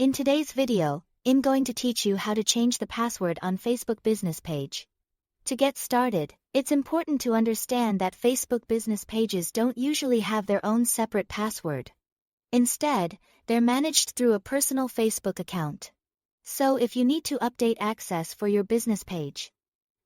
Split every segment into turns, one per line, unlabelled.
In today's video, I'm going to teach you how to change the password on Facebook business page. To get started, it's important to understand that Facebook business pages don't usually have their own separate password. Instead, they're managed through a personal Facebook account. So if you need to update access for your business page,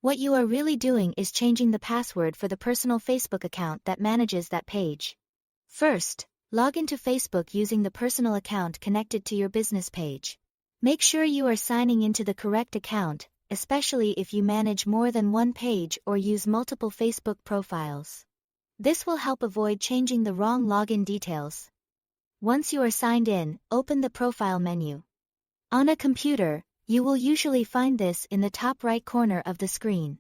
what you are really doing is changing the password for the personal Facebook account that manages that page. First, log into Facebook using the personal account connected to your business page. Make sure you are signing into the correct account, especially if you manage more than one page or use multiple Facebook profiles. This will help avoid changing the wrong login details. Once you are signed in, open the profile menu. On a computer, you will usually find this in the top right corner of the screen.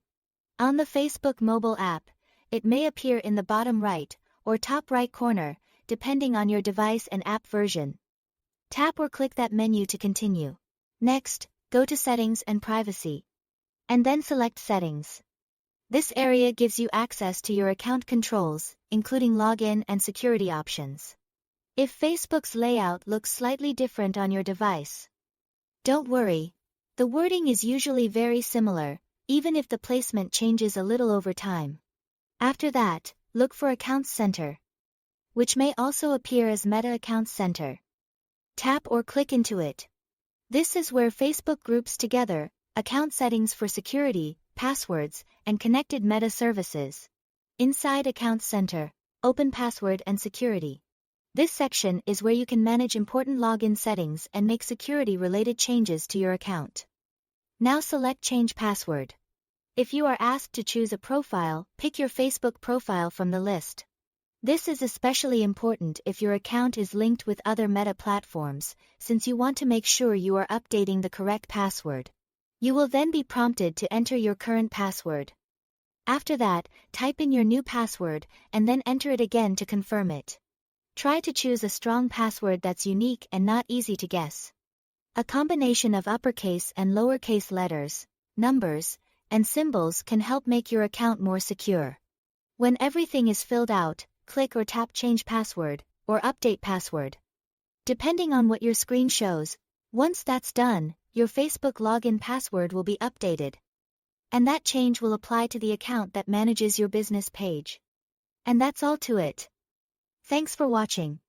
On the Facebook mobile app, it may appear in the bottom right or top right corner, depending on your device and app version. Tap or click that menu to continue. Next, go to Settings and Privacy. And then select Settings. This area gives you access to your account controls, including login and security options. If Facebook's layout looks slightly different on your device, don't worry. The wording is usually very similar, even if the placement changes a little over time. After that, look for Accounts Center, which may also appear as Meta Accounts Center. Tap or click into it. This is where Facebook groups together account settings for security, passwords, and connected Meta services. Inside Accounts Center, open Password and Security. This section is where you can manage important login settings and make security-related changes to your account. Now select Change Password. If you are asked to choose a profile, pick your Facebook profile from the list. This is especially important if your account is linked with other Meta platforms, since you want to make sure you are updating the correct password. You will then be prompted to enter your current password. After that, type in your new password and then enter it again to confirm it. Try to choose a strong password that's unique and not easy to guess. A combination of uppercase and lowercase letters, numbers, and symbols can help make your account more secure. When everything is filled out, click or tap Change Password or Update Password. Depending on what your screen shows, once that's done, your Facebook login password will be updated. And that change will apply to the account that manages your business page. And that's all to it. Thanks for watching.